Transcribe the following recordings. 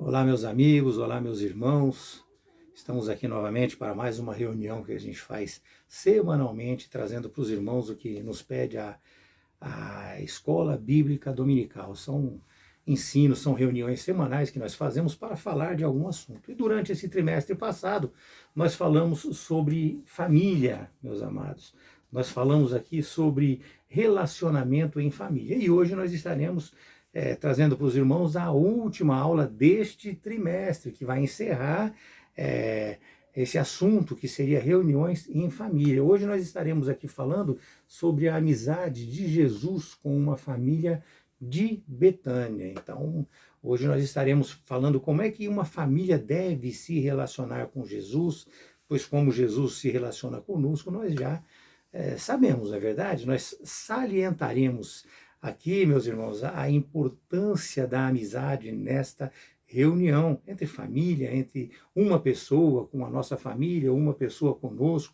Olá, meus amigos, olá, meus irmãos. Estamos aqui novamente para mais uma reunião que a gente faz semanalmente, trazendo para os irmãos o que nos pede a Escola Bíblica Dominical. São ensinos, são reuniões semanais que nós fazemos para falar de algum assunto. E durante esse trimestre passado, nós falamos sobre família, meus amados. Nós falamos aqui sobre relacionamento em família. E hoje nós estaremos trazendo para os irmãos a última aula deste trimestre, que vai encerrar esse assunto, que seria reuniões em família. Hoje nós estaremos aqui falando sobre a amizade de Jesus com uma família de Betânia. Então, hoje nós estaremos falando como é que uma família deve se relacionar com Jesus, pois como Jesus se relaciona conosco, nós já sabemos, não é verdade? Nós salientaremos aqui, meus irmãos, a importância da amizade nesta reunião entre família, entre uma pessoa com a nossa família, uma pessoa conosco.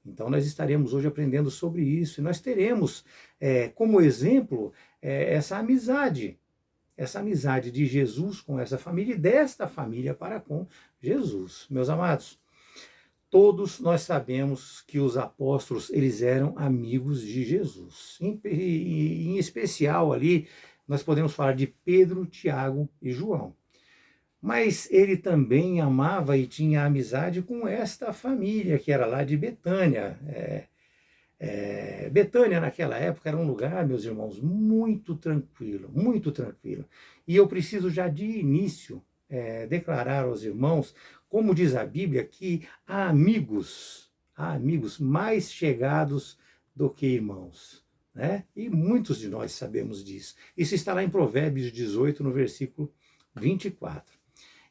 Então, nós estaremos hoje aprendendo sobre isso e nós teremos como exemplo essa amizade de Jesus com essa família e desta família para com Jesus. Meus amados, todos nós sabemos que os apóstolos, eles eram amigos de Jesus. Em especial ali, nós podemos falar de Pedro, Tiago e João. Mas ele também amava e tinha amizade com esta família, que era lá de Betânia. Betânia, naquela época, era um lugar, meus irmãos, muito tranquilo, muito tranquilo. E eu preciso já de início declarar aos irmãos, como diz a Bíblia, que há amigos mais chegados do que irmãos. Né? E muitos de nós sabemos disso. Isso está lá em Provérbios 18, no versículo 24.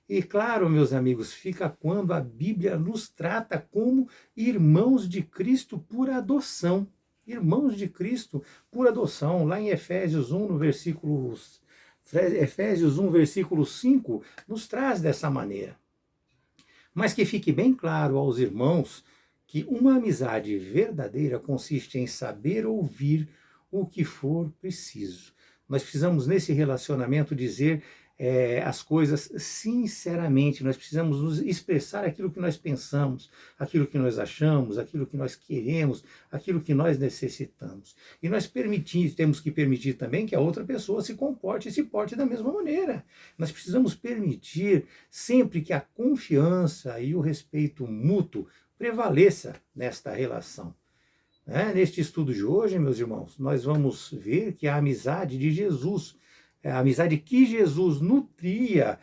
E claro, meus amigos, fica quando a Bíblia nos trata como irmãos de Cristo por adoção. Irmãos de Cristo por adoção. Lá em Efésios 1, no Efésios 1, versículo 5, nos traz dessa maneira. Mas que fique bem claro aos irmãos que uma amizade verdadeira consiste em saber ouvir o que for preciso. Nós precisamos, nesse relacionamento, dizer as coisas sinceramente. Nós precisamos nos expressar aquilo que nós pensamos, aquilo que nós achamos, aquilo que nós queremos, aquilo que nós necessitamos. E nós temos que permitir também que a outra pessoa se comporte e se porte da mesma maneira. Nós precisamos permitir sempre que a confiança e o respeito mútuo prevaleça nesta relação. Neste estudo de hoje, meus irmãos, nós vamos ver que a amizade de Jesus, a amizade que Jesus nutria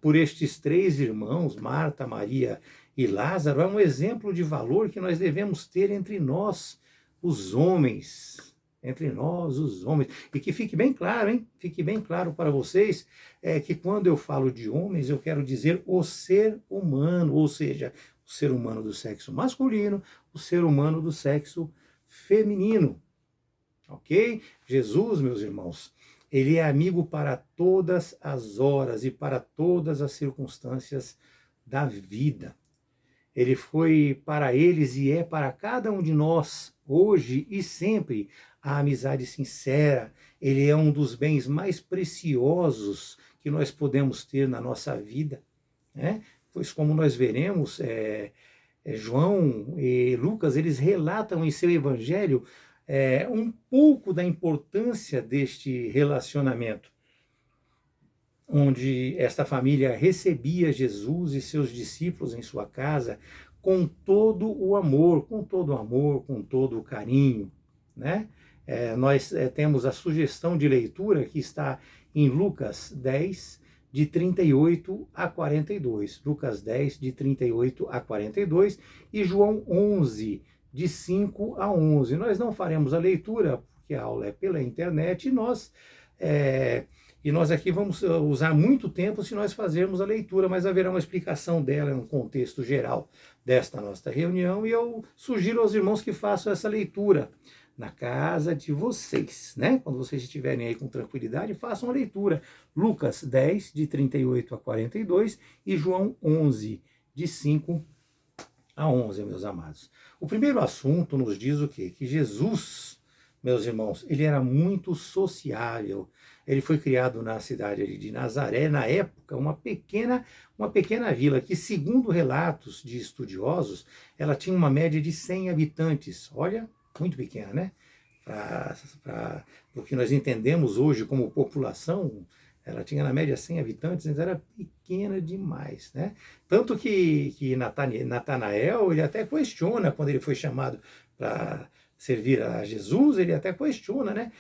por estes três irmãos, Marta, Maria e Lázaro, é um exemplo de valor que nós devemos ter entre nós, os homens. Entre nós, os homens. E que fique bem claro, hein? Fique bem claro para vocês que quando eu falo de homens, eu quero dizer o ser humano, ou seja, o ser humano do sexo masculino, o ser humano do sexo feminino. Ok? Jesus, meus irmãos, ele é amigo para todas as horas e para todas as circunstâncias da vida. Ele foi para eles e é para cada um de nós, hoje e sempre, a amizade sincera. Ele é um dos bens mais preciosos que nós podemos ter na nossa vida. Pois como nós veremos, João e Lucas, eles relatam em seu evangelho um pouco da importância deste relacionamento, onde esta família recebia Jesus e seus discípulos em sua casa com todo o amor, com todo o carinho. Nós temos a sugestão de leitura que está em Lucas 10, de 38 a 42. Lucas 10, de 38 a 42 e João 11, de 5 a 11. Nós não faremos a leitura, porque a aula é pela internet, e nós aqui vamos usar muito tempo se nós fazermos a leitura, mas haverá uma explicação dela no contexto geral desta nossa reunião, e eu sugiro aos irmãos que façam essa leitura na casa de vocês, Quando vocês estiverem aí com tranquilidade, façam a leitura. Lucas 10, de 38 a 42 e João 11, de 5 a 11, meus amados. O primeiro assunto nos diz o quê? Que Jesus, meus irmãos, ele era muito sociável, Ele foi criado na cidade ali de Nazaré, na época, uma pequena vila que, segundo relatos de estudiosos, ela tinha uma média de 100 habitantes. Olha, muito pequena, né? Para o que nós entendemos hoje como população, ela tinha na média 100 habitantes, mas era pequena demais, né? Tanto que Natanael, ele até questiona, quando ele foi chamado para servir a Jesus, ele até questiona, né?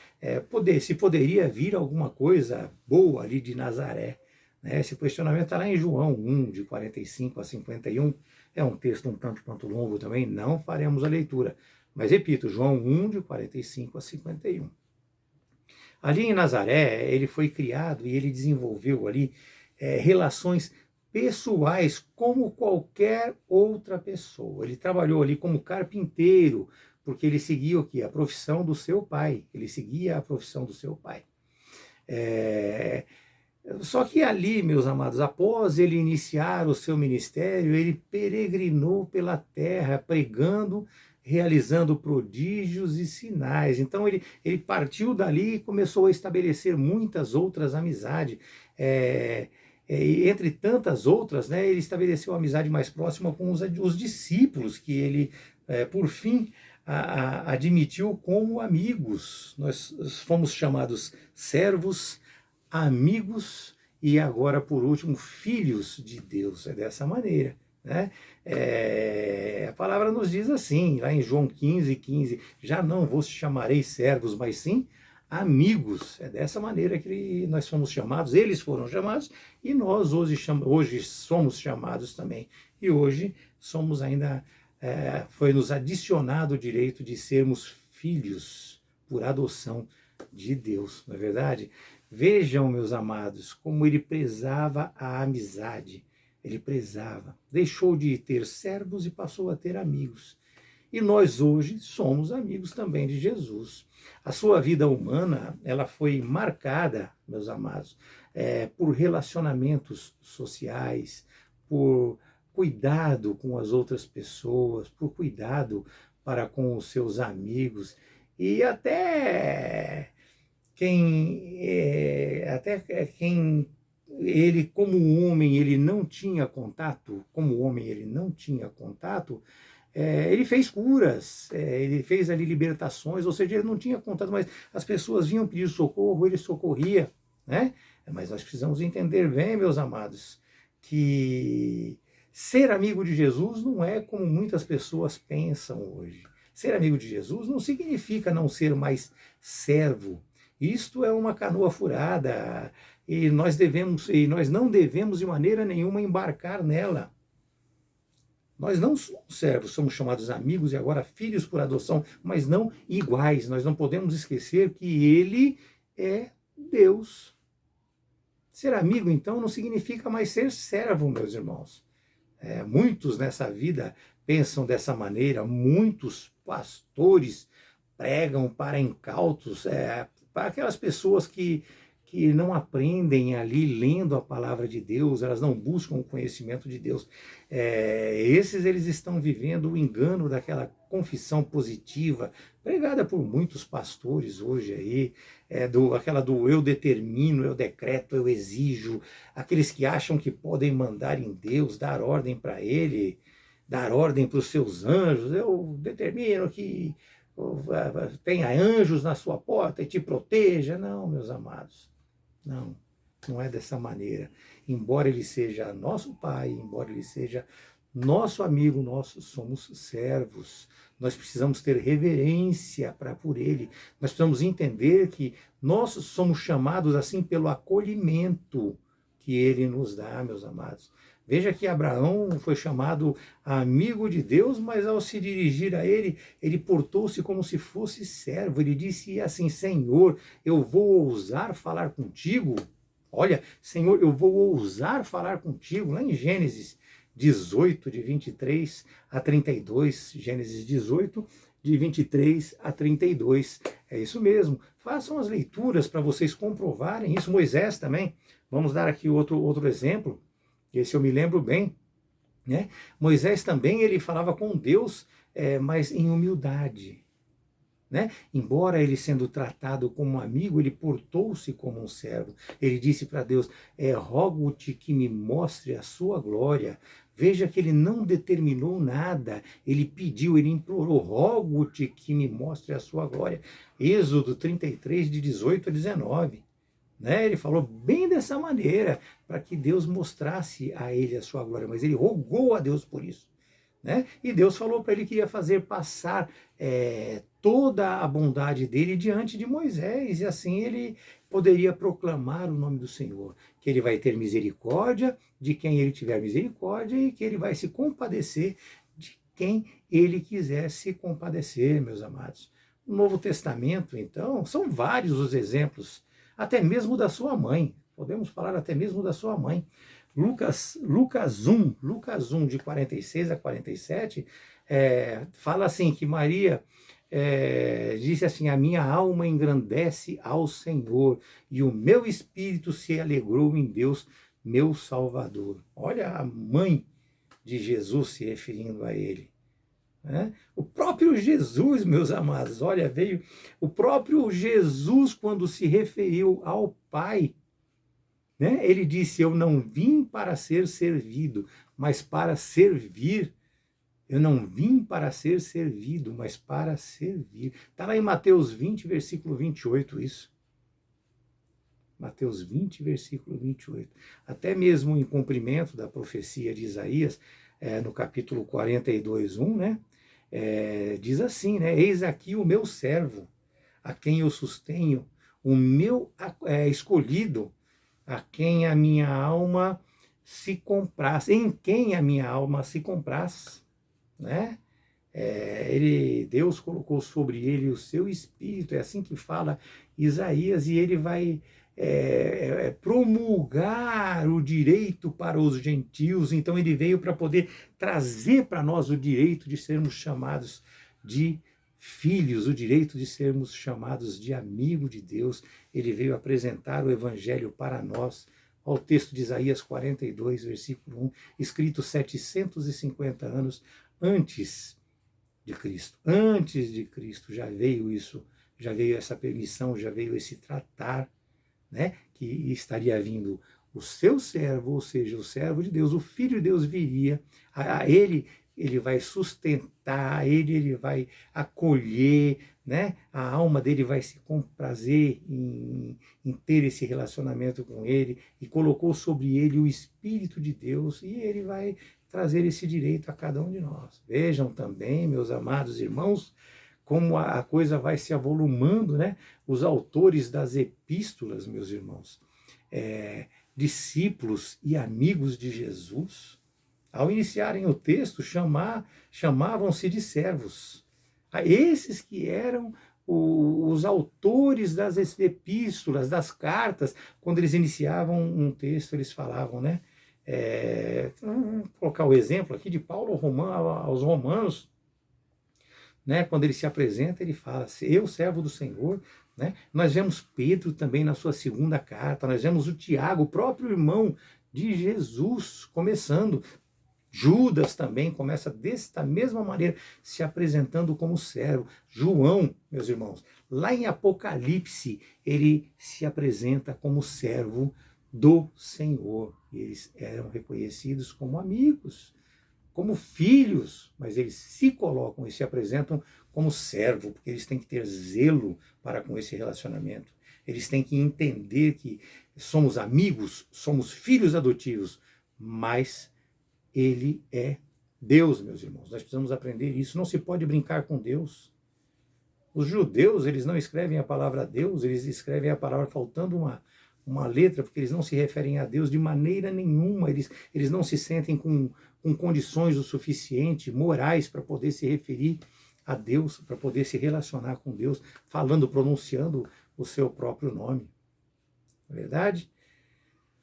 Se poderia vir alguma coisa boa ali de Nazaré. Né? Esse questionamento está lá em João 1, de 45 a 51. É um texto um tanto quanto longo também, não faremos a leitura. Mas repito, João 1, de 45 a 51. Ali em Nazaré, ele foi criado e ele desenvolveu ali relações pessoais como qualquer outra pessoa. Ele trabalhou ali como carpinteiro, porque ele seguia o quê? A profissão do seu pai. Ele seguia a profissão do seu pai. Só que ali, meus amados, após ele iniciar o seu ministério, ele peregrinou pela terra, pregando, realizando prodígios e sinais. Então ele partiu dali e começou a estabelecer muitas outras amizades. Entre tantas outras, né, ele estabeleceu uma amizade mais próxima com os discípulos, que ele, por fim, admitiu como amigos. Nós fomos chamados servos, amigos e agora, por último, filhos de Deus. É dessa maneira. Né? A palavra nos diz assim, lá em João 15, 15, já não vos chamarei servos, mas sim amigos. É dessa maneira que nós fomos chamados, eles foram chamados, e nós hoje somos chamados também. E hoje somos ainda, foi nos adicionado o direito de sermos filhos por adoção de Deus, não é verdade? Vejam, meus amados, como ele prezava a amizade. Ele prezava, deixou de ter servos e passou a ter amigos. E nós hoje somos amigos também de Jesus. A sua vida humana, ela foi marcada, meus amados, por relacionamentos sociais, por cuidado com as outras pessoas, por cuidado para com os seus amigos e até quem ele, como homem, ele não tinha contato, ele fez curas, ele fez ali libertações, ou seja, ele não tinha contato, mas as pessoas vinham pedir socorro, ele socorria, né? Mas nós precisamos entender bem, meus amados, que ser amigo de Jesus não é como muitas pessoas pensam hoje. Ser amigo de Jesus não significa não ser mais servo. Isto é uma canoa furada e nós não devemos de maneira nenhuma embarcar nela. Nós não somos servos, somos chamados amigos e agora filhos por adoção, mas não iguais. Nós não podemos esquecer que ele é Deus. Ser amigo, então, não significa mais ser servo, meus irmãos. Muitos nessa vida pensam dessa maneira, muitos pastores pregam para incautos, para aquelas pessoas que não aprendem ali lendo a palavra de Deus, elas não buscam o conhecimento de Deus. Eles estão vivendo o engano daquela confissão positiva, pregada por muitos pastores hoje aí, aquela do eu determino, eu decreto, eu exijo, aqueles que acham que podem mandar em Deus, dar ordem para Ele, dar ordem para os seus anjos, eu determino que tenha anjos na sua porta e te proteja. Não, meus amados, não é dessa maneira. Embora ele seja nosso pai, embora ele seja nosso amigo, nós somos servos. Nós precisamos ter reverência por ele. Nós precisamos entender que nós somos chamados assim pelo acolhimento que ele nos dá, meus amados. Veja que Abraão foi chamado amigo de Deus, mas ao se dirigir a ele, ele portou-se como se fosse servo. Ele disse assim: Senhor, eu vou ousar falar contigo. Olha, Senhor, eu vou ousar falar contigo. Lá em Gênesis 18, de 23 a 32. Gênesis 18, de 23 a 32. É isso mesmo. Façam as leituras para vocês comprovarem isso. Moisés também. Vamos dar aqui outro exemplo. Esse eu me lembro bem, né? Moisés também, ele falava com Deus, mas em humildade. né? Embora ele sendo tratado como amigo, ele portou-se como um servo. Ele disse para Deus, rogo-te que me mostre a sua glória. Veja que ele não determinou nada, ele pediu, ele implorou, rogo-te que me mostre a sua glória. Êxodo 33, de 18 a 19. Né? Ele falou bem dessa maneira, para que Deus mostrasse a ele a sua glória, mas ele rogou a Deus por isso. Né? E Deus falou para ele que ia fazer passar toda a bondade dele diante de Moisés, e assim ele poderia proclamar o nome do Senhor, que ele vai ter misericórdia de quem ele tiver misericórdia e que ele vai se compadecer de quem ele quiser se compadecer, meus amados. No Novo Testamento, então, são vários os exemplos, até mesmo da sua mãe, podemos falar até mesmo da sua mãe. Lucas 1, de 46 a 47, fala assim, que Maria disse assim, a minha alma engrandece ao Senhor, e o meu espírito se alegrou em Deus, meu Salvador. Olha a mãe de Jesus se referindo a ele. Né? O próprio Jesus, meus amados, olha, veio o próprio Jesus, quando se referiu ao Pai, né? Ele disse, eu não vim para ser servido, mas para servir. Eu não vim para ser servido, mas para servir. Está lá em Mateus 20, versículo 28, isso. Mateus 20, versículo 28. Até mesmo em cumprimento da profecia de Isaías, no capítulo 42, 1, né? Diz assim, né? Eis aqui o meu servo, a quem eu sustenho, o meu escolhido, a quem a minha alma se compraz, em quem a minha alma se compraz, né? Deus colocou sobre ele o seu espírito, é assim que fala Isaías, e ele vai promulgar o direito para os gentios. Então ele veio para poder trazer para nós o direito de sermos chamados de filhos, o direito de sermos chamados de amigo de Deus. Ele veio apresentar o evangelho para nós. Ao texto de Isaías 42, versículo 1, escrito 750 anos antes de Cristo. Antes de Cristo já veio isso, já veio essa permissão, já veio esse tratar, né, que estaria vindo o seu servo, ou seja, o servo de Deus, o Filho de Deus viria, a ele vai sustentar, ele vai acolher, né? A alma dele vai se comprazer em ter esse relacionamento com ele, e colocou sobre ele o Espírito de Deus, e ele vai trazer esse direito a cada um de nós. Vejam também, meus amados irmãos, como a coisa vai se avolumando, né? Os autores das epístolas, meus irmãos, discípulos e amigos de Jesus, ao iniciarem o texto, chamavam-se de servos. A esses que eram os autores das epístolas, das cartas, quando eles iniciavam um texto, eles falavam, né? Vamos colocar o exemplo aqui de Paulo aos Romanos, né? Quando ele se apresenta, ele fala, eu, servo do Senhor, né? Nós vemos Pedro também na sua segunda carta, nós vemos o Tiago, o próprio irmão de Jesus, começando. Judas também começa desta mesma maneira, se apresentando como servo. João, meus irmãos, lá em Apocalipse, ele se apresenta como servo do Senhor. Eles eram reconhecidos como amigos, como filhos, mas eles se colocam e se apresentam como servo, porque eles têm que ter zelo para com esse relacionamento. Eles têm que entender que somos amigos, somos filhos adotivos, mas ele é Deus, meus irmãos. Nós precisamos aprender isso. Não se pode brincar com Deus. Os judeus, eles não escrevem a palavra Deus, eles escrevem a palavra faltando uma letra, porque eles não se referem a Deus de maneira nenhuma. Eles não se sentem com condições o suficiente, morais, para poder se referir a Deus, para poder se relacionar com Deus, falando, pronunciando o seu próprio nome. Não é verdade?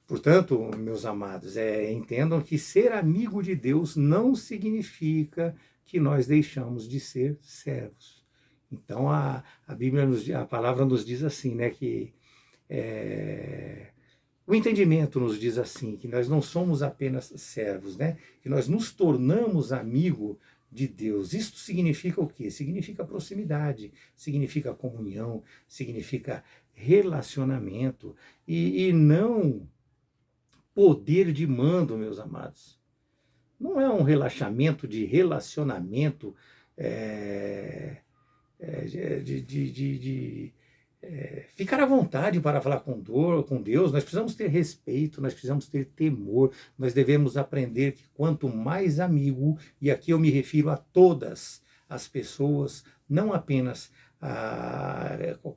Portanto, meus amados, entendam que ser amigo de Deus não significa que nós deixamos de ser servos. Então, a Bíblia, a palavra nos diz assim, né, que o entendimento nos diz assim, que nós não somos apenas servos, né, que nós nos tornamos amigo de Deus. Isto significa o quê? Significa proximidade, significa comunhão, significa relacionamento e não poder de mando, meus amados. Não é um relaxamento de relacionamento de ficar à vontade para falar com Deus. Nós precisamos ter respeito, nós precisamos ter temor, nós devemos aprender que quanto mais amigo, e aqui eu me refiro a todas as pessoas, não apenas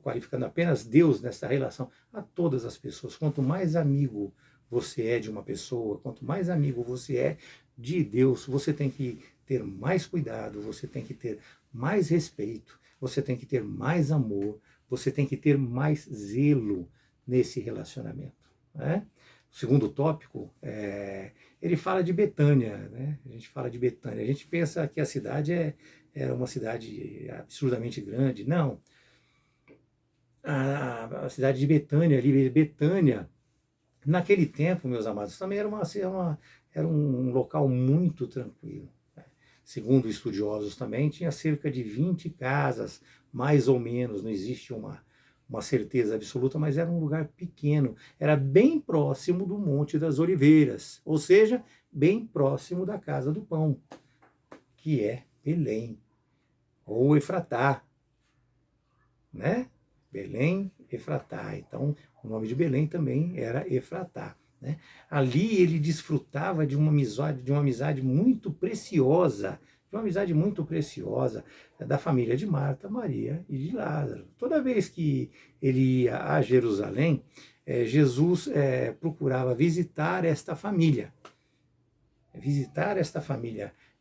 qualificando apenas Deus nessa relação, a todas as pessoas, quanto mais amigo você é de uma pessoa, quanto mais amigo você é de Deus, você tem que ter mais cuidado, você tem que ter mais respeito, você tem que ter mais amor, você tem que ter mais zelo nesse relacionamento. Né? O segundo tópico, ele fala de Betânia. Né? A gente fala de Betânia. A gente pensa que a cidade é uma cidade absurdamente grande. Não. A cidade de Betânia, ali, Betânia, naquele tempo, meus amados, também era um local muito tranquilo. Né? Segundo estudiosos também, tinha cerca de 20 casas, mais ou menos, não existe uma certeza absoluta, mas era um lugar pequeno, era bem próximo do Monte das Oliveiras, ou seja, bem próximo da Casa do Pão, que é Belém, ou Efratá, né? Belém, Efratá. Então, o nome de Belém também era Efratá. Né? Ali ele desfrutava de uma amizade muito preciosa, da família de Marta, Maria e de Lázaro. Toda vez que ele ia a Jerusalém, Jesus procurava visitar esta família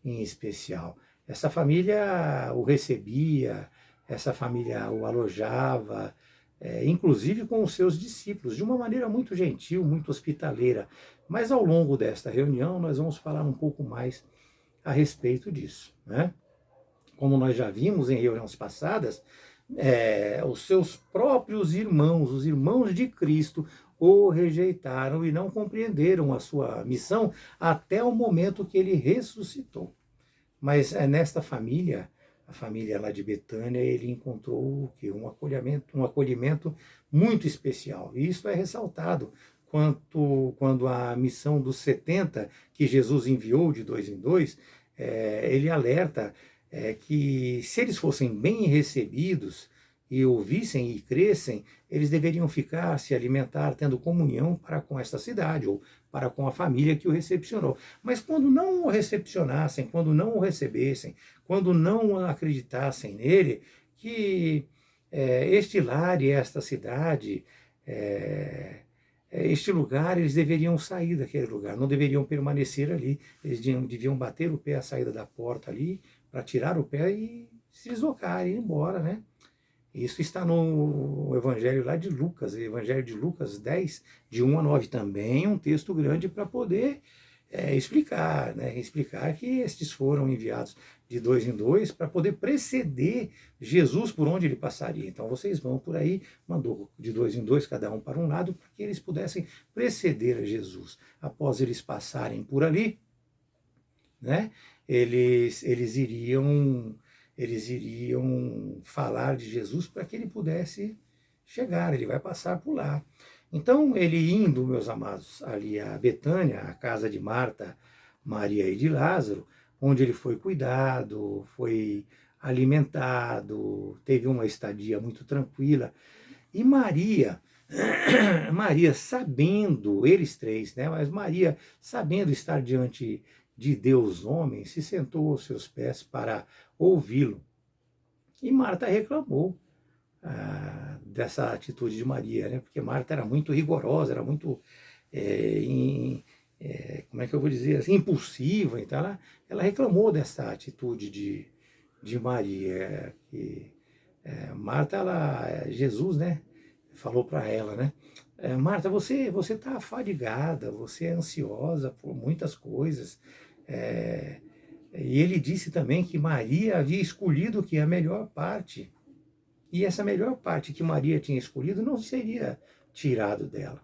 em especial. Essa família o recebia, essa família o alojava, inclusive com os seus discípulos, de uma maneira muito gentil, muito hospitaleira. Mas ao longo desta reunião nós vamos falar um pouco mais a respeito disso. Né? Como nós já vimos em reuniões passadas, os seus próprios irmãos, os irmãos de Cristo, o rejeitaram e não compreenderam a sua missão até o momento que ele ressuscitou. Mas nesta família, a família lá de Betânia, ele encontrou o quê? Um acolhimento muito especial. E isso é ressaltado quando a missão dos 70, que Jesus enviou de 2 em 2, ele alerta que se eles fossem bem recebidos e ouvissem e crescem, eles deveriam ficar, se alimentar, tendo comunhão para com esta cidade, ou para com a família que o recepcionou. Mas quando não o recepcionassem, quando não o recebessem, quando não acreditassem nele, que este lar e esta cidade, este lugar, eles deveriam sair daquele lugar, não deveriam permanecer ali, eles deviam bater o pé à saída da porta ali, para tirar o pé e se deslocar, ir embora, né? Isso está no Evangelho lá de Lucas, Evangelho de Lucas 10, de 1 a 9, também um texto grande para poder explicar, né? Explicar que estes foram enviados de 2 em 2 para poder preceder Jesus por onde ele passaria. Então vocês vão por aí, mandou de 2 em 2, cada um para um lado, para que eles pudessem preceder a Jesus. Após eles passarem por ali, né? Eles iriam falar de Jesus para que ele pudesse chegar, ele vai passar por lá. Então, ele indo, meus amados, ali a Betânia, a casa de Marta, Maria e de Lázaro, onde ele foi cuidado, foi alimentado, teve uma estadia muito tranquila. E Maria, sabendo, eles três, né? Mas Maria, sabendo estar diante de Deus homem, se sentou aos seus pés para ouvi-lo. E Marta reclamou dessa atitude de Maria, né? Porque Marta era muito rigorosa, era muito, como é que eu vou dizer assim, impulsiva. Então ela reclamou dessa atitude de Maria. Marta, Jesus, né? Falou para ela, né? Marta, você está afadigada, você é ansiosa por muitas coisas. E ele disse também que Maria havia escolhido que a melhor parte, e essa melhor parte que Maria tinha escolhido não seria tirado dela.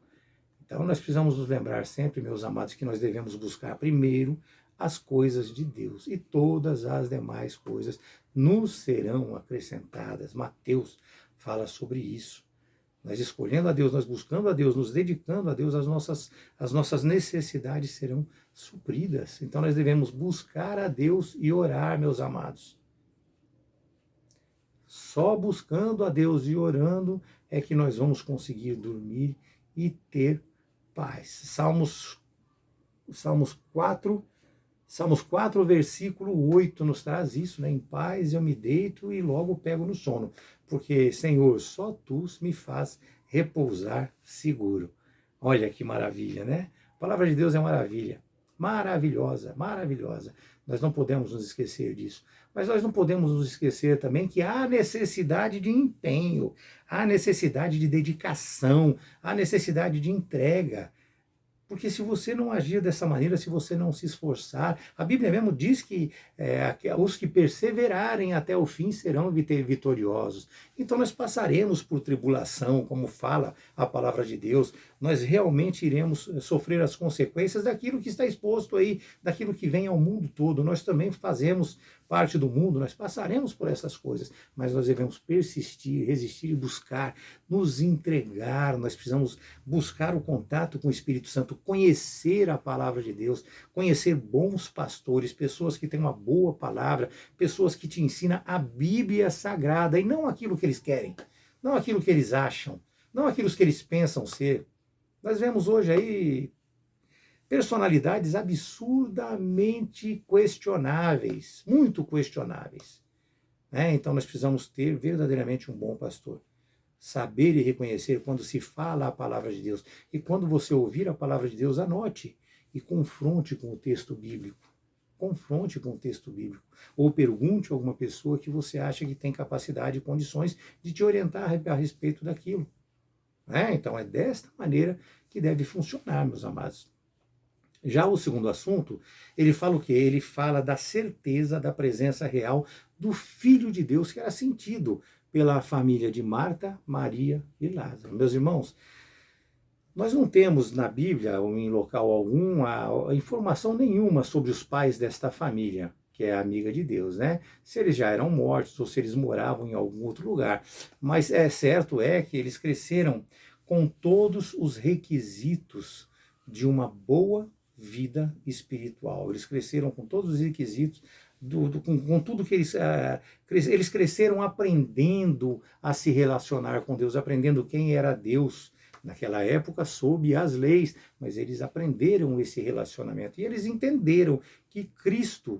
Então nós precisamos nos lembrar sempre, meus amados, que nós devemos buscar primeiro as coisas de Deus, e todas as demais coisas nos serão acrescentadas. Mateus fala sobre isso. Nós escolhendo a Deus, nós buscando a Deus, nos dedicando a Deus, as nossas necessidades serão supridas. Então nós devemos buscar a Deus e orar, meus amados. Só buscando a Deus e orando é que nós vamos conseguir dormir e ter paz. Salmos 4, versículo 8 nos traz isso, né? Em paz eu me deito e logo pego no sono, porque, Senhor, só Tu me faz repousar seguro. Olha que maravilha, né? A palavra de Deus é maravilha, maravilhosa, maravilhosa. Nós não podemos nos esquecer disso. Mas nós não podemos nos esquecer também que há necessidade de empenho, há necessidade de dedicação, há necessidade de entrega. Porque se você não agir dessa maneira, se você não se esforçar, a Bíblia mesmo diz que os que perseverarem até o fim serão vitoriosos. Então nós passaremos por tribulação, como fala a palavra de Deus, nós realmente iremos sofrer as consequências daquilo que está exposto aí, daquilo que vem ao mundo todo. Nós também fazemos parte do mundo, nós passaremos por essas coisas, mas nós devemos persistir, resistir e buscar, nos entregar. Nós precisamos buscar o contato com o Espírito Santo, conhecer a palavra de Deus, conhecer bons pastores, pessoas que têm uma boa palavra, pessoas que te ensinam a Bíblia Sagrada, e não aquilo que eles querem, não aquilo que eles acham, não aquilo que eles pensam ser. Nós vemos hoje aí personalidades absurdamente questionáveis, muito questionáveis. Então nós precisamos ter verdadeiramente um bom pastor. Saber e reconhecer quando se fala a palavra de Deus. E quando você ouvir a palavra de Deus, anote e confronte com o texto bíblico. Confronte com o texto bíblico. Ou pergunte a alguma pessoa que você acha que tem capacidade e condições de te orientar a respeito daquilo. Então é desta maneira que deve funcionar, meus amados. Já o segundo assunto, ele fala o quê? Ele fala da certeza da presença real do Filho de Deus, que era sentido pela família de Marta, Maria e Lázaro. Meus irmãos, nós não temos na Bíblia ou em local algum a informação nenhuma sobre os pais desta família, que é amiga de Deus, né? Se eles já eram mortos ou se eles moravam em algum outro lugar. Mas certo é que eles cresceram com todos os requisitos de uma boa vida espiritual. Eles cresceram com todos os requisitos, com tudo que eles cresceram aprendendo a se relacionar com Deus, aprendendo quem era Deus. Naquela época, sob as leis, mas eles aprenderam esse relacionamento. E eles entenderam que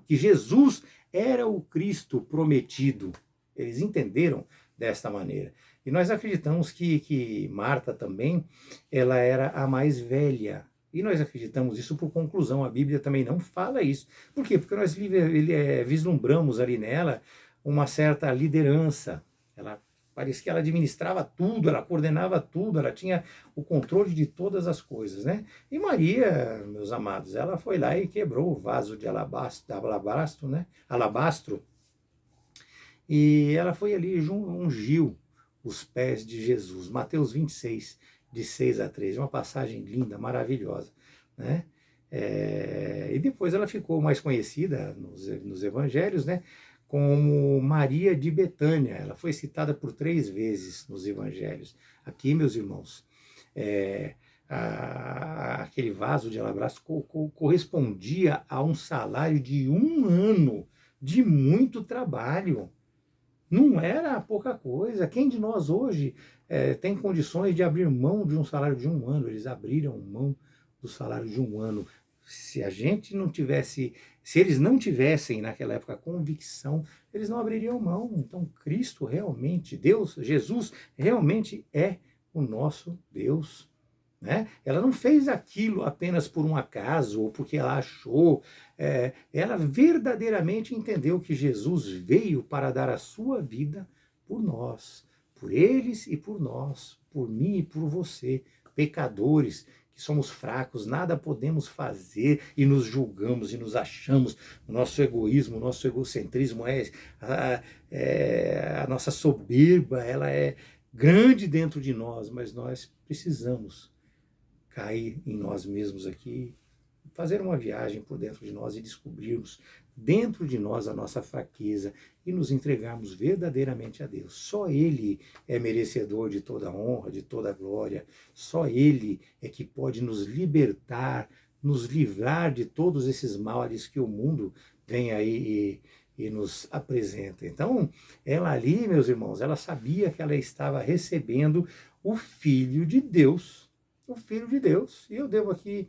que Jesus era o Cristo prometido. Eles entenderam desta maneira. E nós acreditamos que Marta também, ela era a mais velha. E nós acreditamos isso por conclusão. A Bíblia também não fala isso. Por quê? Porque nós vislumbramos ali nela uma certa liderança. Parece que ela administrava tudo, ela coordenava tudo, ela tinha o controle de todas as coisas, né? E Maria, meus amados, ela foi lá e quebrou o vaso de alabastro, né? Alabastro. E ela foi ali e ungiu os pés de Jesus. Mateus 26, de 6 a 13, uma passagem linda, maravilhosa, né? E depois ela ficou mais conhecida nos evangelhos, né? Como Maria de Betânia. Ela foi citada por 3 vezes nos evangelhos. Aqui, meus irmãos, aquele vaso de alabastro correspondia a um salário de 1 ano de muito trabalho. Não era pouca coisa. Quem de nós hoje tem condições de abrir mão de um salário de 1 ano? Eles abriram mão do salário de 1 ano. Se eles não tivessem naquela época convicção, eles não abririam mão. Então Cristo realmente, Jesus realmente é o nosso Deus. Né? Ela não fez aquilo apenas por um acaso ou porque ela achou. Ela verdadeiramente entendeu que Jesus veio para dar a sua vida por nós, por eles e por nós, por mim e por você, pecadores, que somos fracos, nada podemos fazer e nos julgamos e nos achamos. O nosso egoísmo, o nosso egocentrismo, a nossa soberba, ela é grande dentro de nós, mas nós precisamos cair em nós mesmos aqui fazer uma viagem por dentro de nós e descobrirmos dentro de nós a nossa fraqueza e nos entregarmos verdadeiramente a Deus. Só Ele é merecedor de toda honra, de toda glória. Só Ele é que pode nos libertar, nos livrar de todos esses males que o mundo vem aí e nos apresenta. Então, ela ali, meus irmãos, ela sabia que ela estava recebendo o Filho de Deus. O Filho de Deus. E eu devo aqui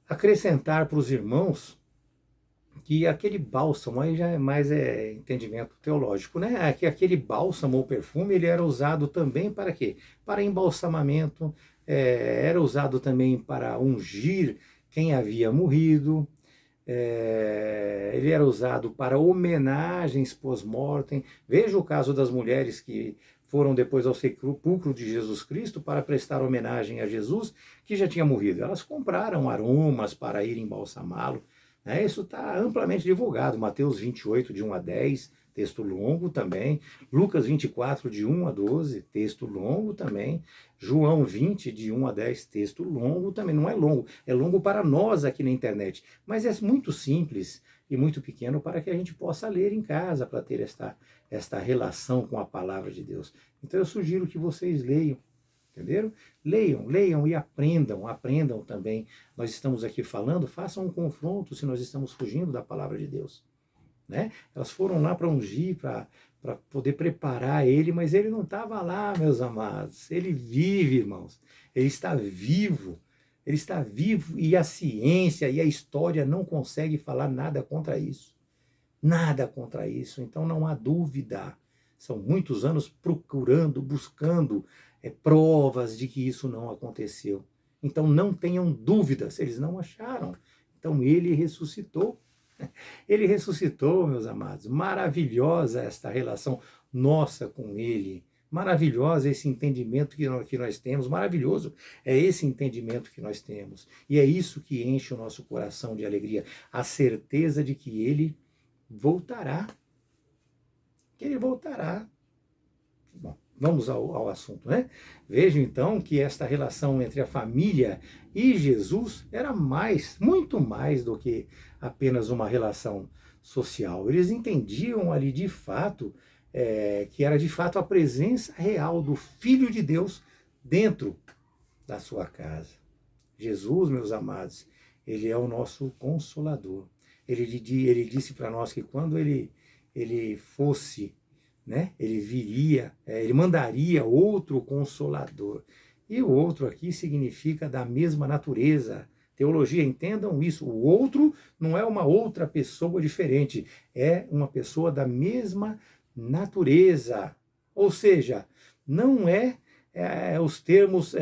acrescentar para os irmãos que aquele bálsamo, aí já é mais entendimento teológico, né? Que aquele bálsamo ou perfume, ele era usado também para quê? Para embalsamamento, era usado também para ungir quem havia morrido, ele era usado para homenagens pós-mortem. Veja o caso das mulheres que foram depois ao sepulcro de Jesus Cristo para prestar homenagem a Jesus, que já tinha morrido. Elas compraram aromas para ir embalsamá-lo. Isso está amplamente divulgado. Mateus 28, de 1 a 10, texto longo também. Lucas 24, de 1 a 12, texto longo também. João 20, de 1 a 10, texto longo também. Não é longo para nós aqui na internet, mas é muito simples e muito pequeno para que a gente possa ler em casa, para ter esta relação com a palavra de Deus. Então eu sugiro que vocês leiam. Entenderam? Leiam e aprendam também. Nós estamos aqui falando, façam um confronto se nós estamos fugindo da palavra de Deus. Né? Elas foram lá para ungir, para poder preparar ele, mas ele não estava lá, meus amados. Ele vive, irmãos. Ele está vivo. Ele está vivo e a ciência e a história não conseguem falar nada contra isso. Nada contra isso. Então não há dúvida. São muitos anos procurando, buscando provas de que isso não aconteceu. Então não tenham dúvidas, eles não acharam. Então ele ressuscitou. Ele ressuscitou, meus amados. Maravilhosa esta relação nossa com ele. Maravilhosa esse entendimento que nós temos. Maravilhoso é esse entendimento que nós temos. E é isso que enche o nosso coração de alegria. A certeza de que ele voltará. Que ele voltará. Bom, vamos ao assunto, né? Vejam então que esta relação entre a família e Jesus era muito mais do que apenas uma relação social. Eles entendiam ali de fato que era de fato a presença real do Filho de Deus dentro da sua casa. Jesus, meus amados, ele é o nosso consolador. Ele disse para nós que quando ele fosse, né, ele viria, ele mandaria outro consolador. E o outro aqui significa da mesma natureza. Teologia, entendam isso. O outro não é uma outra pessoa diferente, é uma pessoa da mesma natureza. Ou seja, não os termos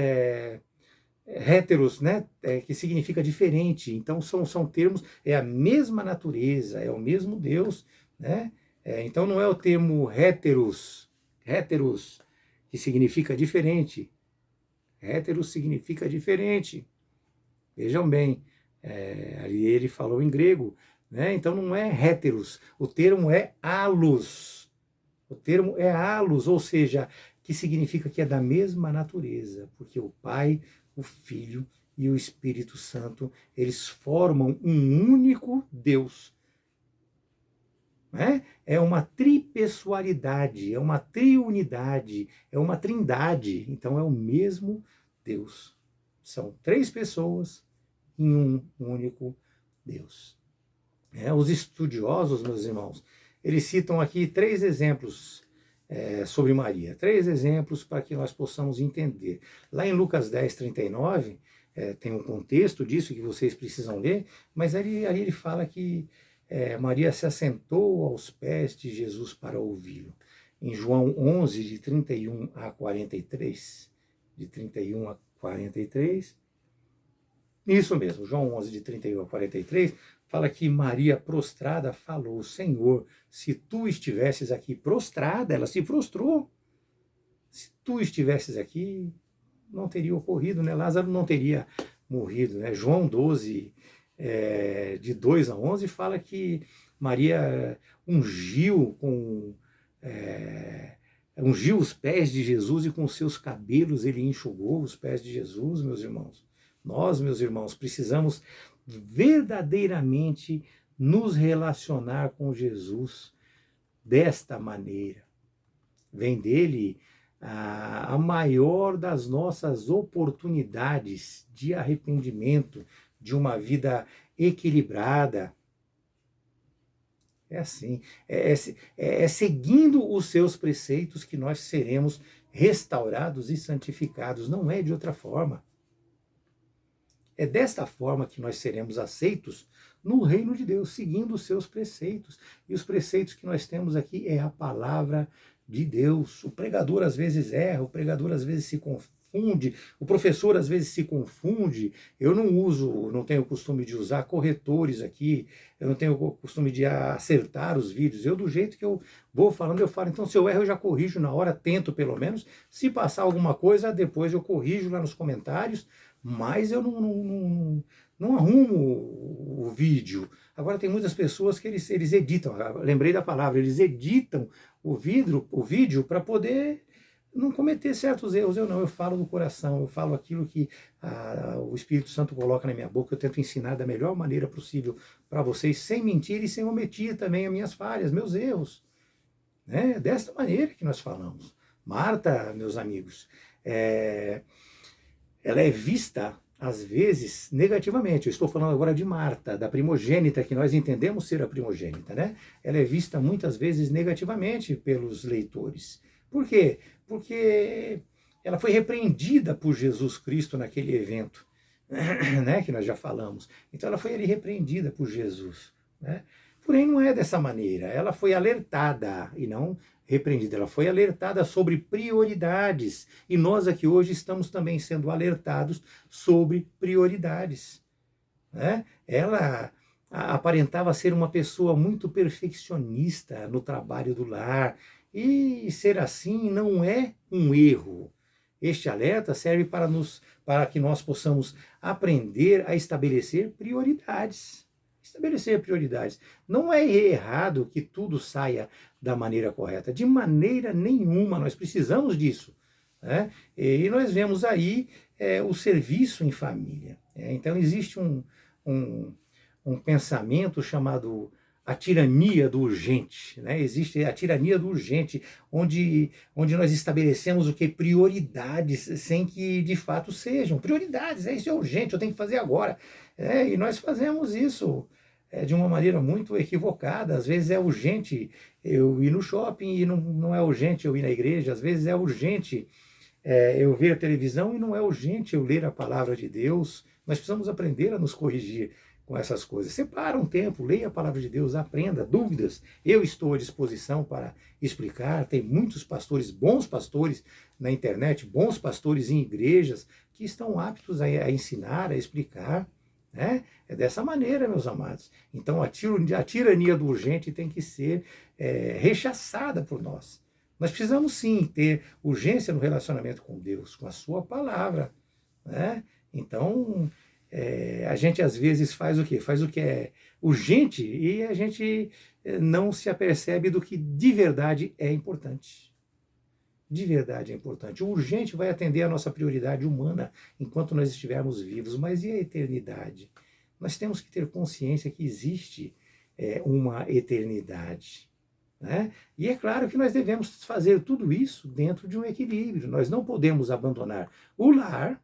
héteros, né, que significa diferente. Então são termos, é a mesma natureza, é o mesmo Deus, né? Então não é o termo héteros, que significa diferente. Héteros significa diferente. Vejam bem, ali ele falou em grego, né? Então não é héteros, o termo é allos. O termo é allos, ou seja, que significa que é da mesma natureza, porque o Pai, o Filho e o Espírito Santo, eles formam um único Deus. É uma tripessoalidade, é uma triunidade, é uma trindade. Então é o mesmo Deus. São três pessoas em um único Deus. Os estudiosos, meus irmãos, eles citam aqui três exemplos sobre Maria. Três exemplos para que nós possamos entender. Lá em Lucas 10, 39, tem um contexto disso que vocês precisam ler, mas ali ele fala que Maria se assentou aos pés de Jesus para ouvi-lo. Em João 11, de 31 a 43, isso mesmo, João 11, de 31 a 43, fala que Maria prostrada falou: Senhor, se tu estivesses aqui, prostrada, ela se prostrou. Se tu estivesses aqui, não teria ocorrido, né? Lázaro não teria morrido, né? João 12, de 2 a 11, fala que Maria ungiu os pés de Jesus e com seus cabelos ele enxugou os pés de Jesus, meus irmãos. Nós, meus irmãos, precisamos verdadeiramente nos relacionar com Jesus desta maneira. Vem dele a maior das nossas oportunidades de arrependimento, de uma vida equilibrada. É assim, é seguindo os seus preceitos que nós seremos restaurados e santificados, não é de outra forma. É desta forma que nós seremos aceitos no reino de Deus, seguindo os seus preceitos. E os preceitos que nós temos aqui é a palavra de Deus. O pregador às vezes erra, o pregador às vezes se confunde, o professor às vezes se confunde. Eu não tenho o costume de usar corretores aqui, eu não tenho o costume de acertar os vídeos. Eu, do jeito que eu vou falando, eu falo. Então, se eu erro, eu já corrijo na hora, tento pelo menos. Se passar alguma coisa, depois eu corrijo lá nos comentários, mas eu não arrumo o vídeo. Agora tem muitas pessoas que eles editam, lembrei da palavra, eles editam o vídeo para poder não cometer certos erros. Eu não, eu falo do coração, eu falo aquilo que o Espírito Santo coloca na minha boca, eu tento ensinar da melhor maneira possível para vocês, sem mentir e sem omitir também as minhas falhas, meus erros. Né? Desta maneira que nós falamos. Marta, meus amigos, ela é vista, às vezes, negativamente. Eu estou falando agora de Marta, da primogênita, que nós entendemos ser a primogênita, né? Ela é vista muitas vezes negativamente pelos leitores. Por quê? Porque ela foi repreendida por Jesus Cristo naquele evento, né? Que nós já falamos. Então ela foi ali repreendida por Jesus, né? Porém, não é dessa maneira. Ela foi alertada e não repreendida. Ela foi alertada sobre prioridades. E nós aqui hoje estamos também sendo alertados sobre prioridades. Né? Ela aparentava ser uma pessoa muito perfeccionista no trabalho do lar. E ser assim não é um erro. Este alerta serve para que nós possamos aprender a estabelecer prioridades. Estabelecer prioridades. Não é errado que tudo saia da maneira correta. De maneira nenhuma, nós precisamos disso. Né? E nós vemos aí o serviço em família. Então existe um pensamento chamado a tirania do urgente. Né? Existe a tirania do urgente, onde nós estabelecemos o que? Prioridades, sem que de fato sejam. Prioridades, isso é urgente, eu tenho que fazer agora. E nós fazemos isso de uma maneira muito equivocada. Às vezes é urgente eu ir no shopping e não é urgente eu ir na igreja. Às vezes é urgente eu ver a televisão e não é urgente eu ler a palavra de Deus. Nós precisamos aprender a nos corrigir com essas coisas. Separa um tempo, leia a palavra de Deus, aprenda. Dúvidas, eu estou à disposição para explicar. Tem muitos pastores, bons pastores na internet, bons pastores em igrejas, que estão aptos a ensinar, a explicar. Né? É dessa maneira, meus amados. Então a tirania do urgente tem que ser rechaçada por nós. Nós precisamos sim ter urgência no relacionamento com Deus, com a sua palavra. Né? Então a gente às vezes faz o quê? Faz o que é urgente e a gente não se apercebe do que de verdade é importante. De verdade é importante. O urgente vai atender a nossa prioridade humana enquanto nós estivermos vivos, mas e a eternidade? Nós temos que ter consciência que existe uma eternidade. Né? E é claro que nós devemos fazer tudo isso dentro de um equilíbrio. Nós não podemos abandonar o lar,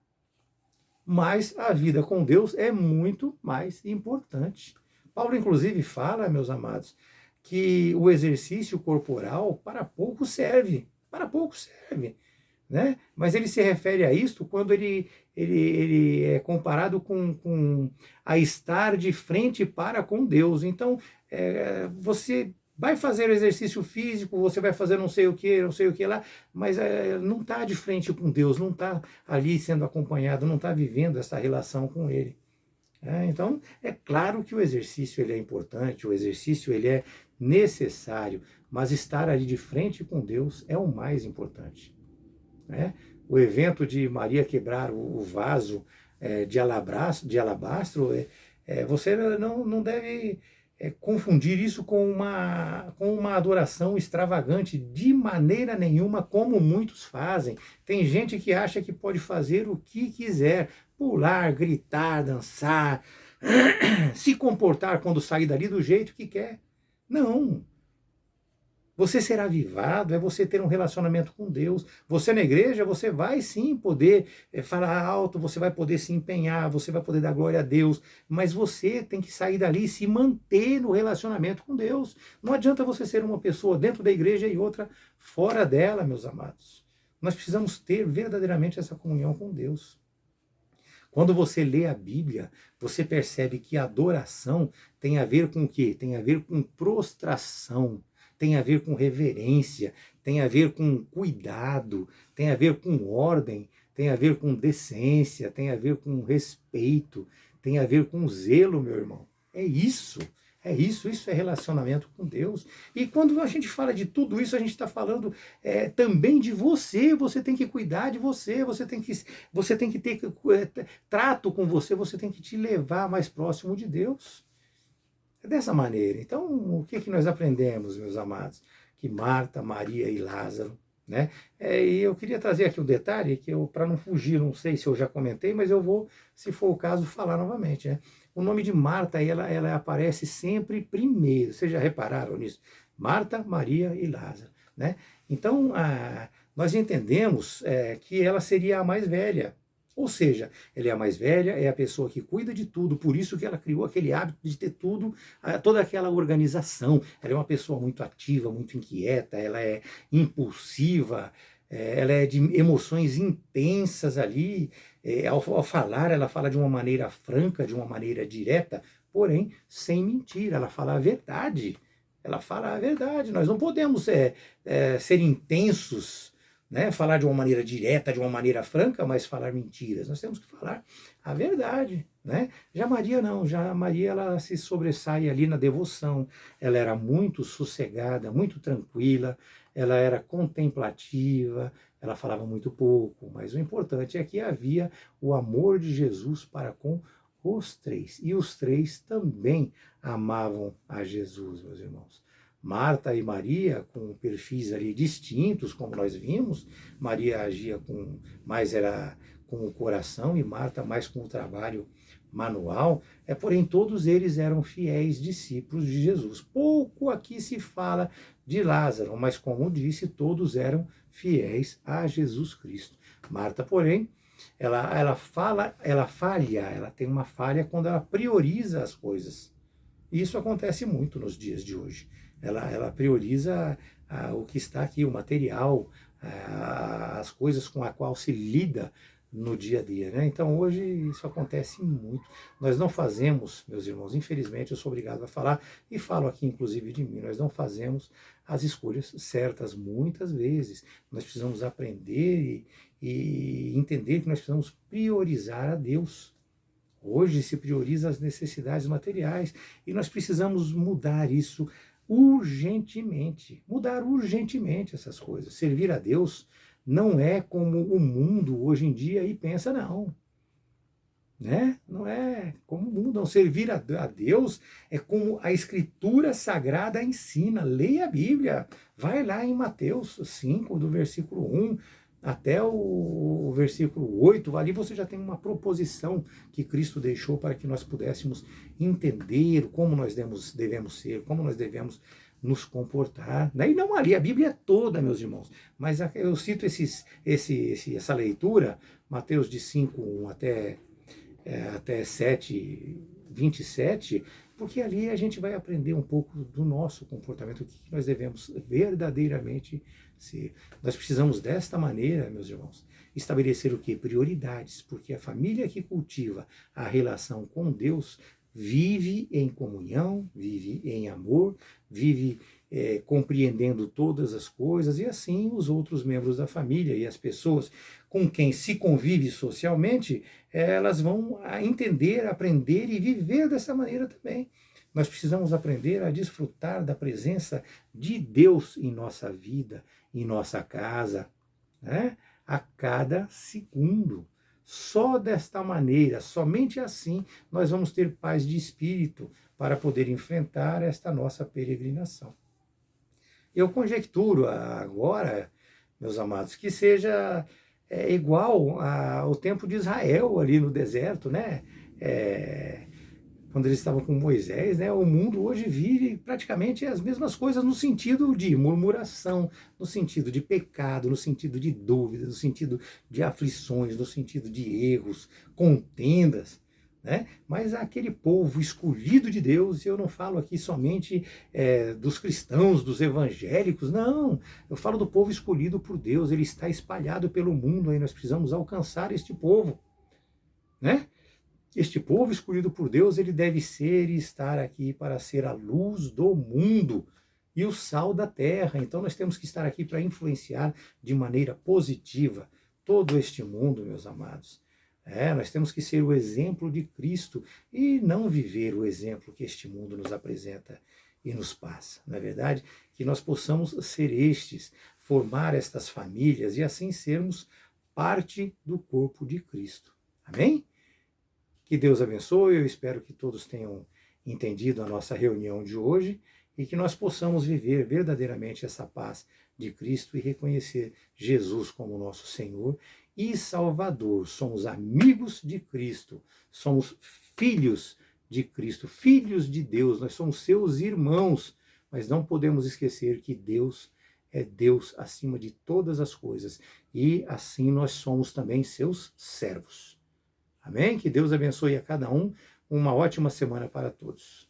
mas a vida com Deus é muito mais importante. Paulo, inclusive, fala, meus amados, que o exercício corporal para pouco serve. Para pouco serve. Né? Mas ele se refere a isto quando ele é comparado com a estar de frente para com Deus. Então, você vai fazer exercício físico, você vai fazer não sei o que lá, mas não está de frente com Deus, não está ali sendo acompanhado, não está vivendo essa relação com Ele. Então, é claro que o exercício ele é importante, o exercício ele é necessário, mas estar ali de frente com Deus é o mais importante. Né? O evento de Maria quebrar o vaso de alabastro, você não deve confundir isso com uma adoração extravagante de maneira nenhuma, como muitos fazem. Tem gente que acha que pode fazer o que quiser, pular, gritar, dançar, se comportar quando sair dali do jeito que quer. Não. Você ser avivado é você ter um relacionamento com Deus. Você na igreja, você vai sim poder falar alto, você vai poder se empenhar, você vai poder dar glória a Deus, mas você tem que sair dali e se manter no relacionamento com Deus. Não adianta você ser uma pessoa dentro da igreja e outra fora dela, meus amados. Nós precisamos ter verdadeiramente essa comunhão com Deus. Quando você lê a Bíblia, você percebe que a adoração tem a ver com o quê? Tem a ver com prostração, tem a ver com reverência, tem a ver com cuidado, tem a ver com ordem, tem a ver com decência, tem a ver com respeito, tem a ver com zelo, meu irmão. É isso. Isso é relacionamento com Deus. E quando a gente fala de tudo isso, a gente está falando também de você. Você tem que cuidar de você, você tem que ter trato com você, você tem que te levar mais próximo de Deus. É dessa maneira. Então, o que nós aprendemos, meus amados? Que Marta, Maria e Lázaro, né? E eu queria trazer aqui um detalhe, que para não fugir, não sei se eu já comentei, mas eu vou, se for o caso, falar novamente, né? O nome de Marta, ela aparece sempre primeiro. Vocês já repararam nisso? Marta, Maria e Lázaro, né? Então, nós entendemos que ela seria a mais velha. Ou seja, ela é a mais velha, é a pessoa que cuida de tudo, por isso que ela criou aquele hábito de ter tudo, toda aquela organização. Ela é uma pessoa muito ativa, muito inquieta, ela é impulsiva, ela é de emoções intensas ali. Ao falar, ela fala de uma maneira franca, de uma maneira direta, porém sem mentir, ela fala a verdade. Ela fala a verdade. Nós não podemos ser intensos, né? Falar de uma maneira direta, de uma maneira franca, mas falar mentiras. Nós temos que falar a verdade, né? Já Maria não, já Maria ela se sobressai ali na devoção. Ela era muito sossegada, muito tranquila, ela era contemplativa, ela falava muito pouco, mas o importante é que havia o amor de Jesus para com os três. E os três também amavam a Jesus, meus irmãos. Marta e Maria, com perfis ali distintos, como nós vimos, Maria agia mais era com o coração e Marta mais com o trabalho manual, porém todos eles eram fiéis discípulos de Jesus. Pouco aqui se fala de Lázaro, mas como disse, todos eram fiéis a Jesus Cristo. Marta, porém, ela falha, ela tem uma falha quando ela prioriza as coisas. E isso acontece muito nos dias de hoje. Ela prioriza o que está aqui, o material, as coisas com a qual se lida no dia a dia, né? Então hoje isso acontece muito. Nós não fazemos, meus irmãos, infelizmente eu sou obrigado a falar, e falo aqui inclusive de mim, nós não fazemos as escolhas certas muitas vezes. Nós precisamos aprender e entender que nós precisamos priorizar a Deus. Hoje se prioriza as necessidades materiais e nós precisamos mudar isso urgentemente. Mudar urgentemente essas coisas. Servir a Deus não é como o mundo hoje em dia aí pensa, não. Né? Não é como o mundo, não. Servir a Deus é como a Escritura Sagrada ensina. Leia a Bíblia. Vai lá em Mateus 5, do versículo 1 até o versículo 8, ali você já tem uma proposição que Cristo deixou para que nós pudéssemos entender como nós devemos ser, como nós devemos nos comportar. Né? E não ali, a Bíblia toda, meus irmãos. Mas eu cito essa leitura, Mateus de 5, 1 até 7, 27, porque ali a gente vai aprender um pouco do nosso comportamento, o que nós devemos verdadeiramente ser. Nós precisamos desta maneira, meus irmãos, estabelecer o quê? Prioridades, porque a família que cultiva a relação com Deus vive em comunhão, vive em amor, vive compreendendo todas as coisas, e assim os outros membros da família e as pessoas com quem se convive socialmente, elas vão entender, aprender e viver dessa maneira também. Nós precisamos aprender a desfrutar da presença de Deus em nossa vida, em nossa casa, né? A cada segundo. Só desta maneira, somente assim, nós vamos ter paz de espírito para poder enfrentar esta nossa peregrinação. Eu conjecturo agora, meus amados, que seja é igual ao tempo de Israel ali no deserto, né? É, quando eles estavam com Moisés, né? O mundo hoje vive praticamente as mesmas coisas no sentido de murmuração, no sentido de pecado, no sentido de dúvidas, no sentido de aflições, no sentido de erros, contendas. Né? Mas aquele povo escolhido de Deus, e eu não falo aqui somente dos cristãos, dos evangélicos, não, eu falo do povo escolhido por Deus, ele está espalhado pelo mundo, aí nós precisamos alcançar este povo, né? Este povo escolhido por Deus, ele deve ser e estar aqui para ser a luz do mundo e o sal da terra. Então nós temos que estar aqui para influenciar de maneira positiva todo este mundo, meus amados. Nós temos que ser o exemplo de Cristo e não viver o exemplo que este mundo nos apresenta e nos passa. Na verdade, que nós possamos ser estes, formar estas famílias e assim sermos parte do corpo de Cristo. Amém? Que Deus abençoe, eu espero que todos tenham entendido a nossa reunião de hoje e que nós possamos viver verdadeiramente essa paz de Cristo e reconhecer Jesus como nosso Senhor e Salvador. Somos amigos de Cristo, somos filhos de Cristo, filhos de Deus, nós somos seus irmãos, mas não podemos esquecer que Deus é Deus acima de todas as coisas e assim nós somos também seus servos. Amém? Que Deus abençoe a cada um. Uma ótima semana para todos.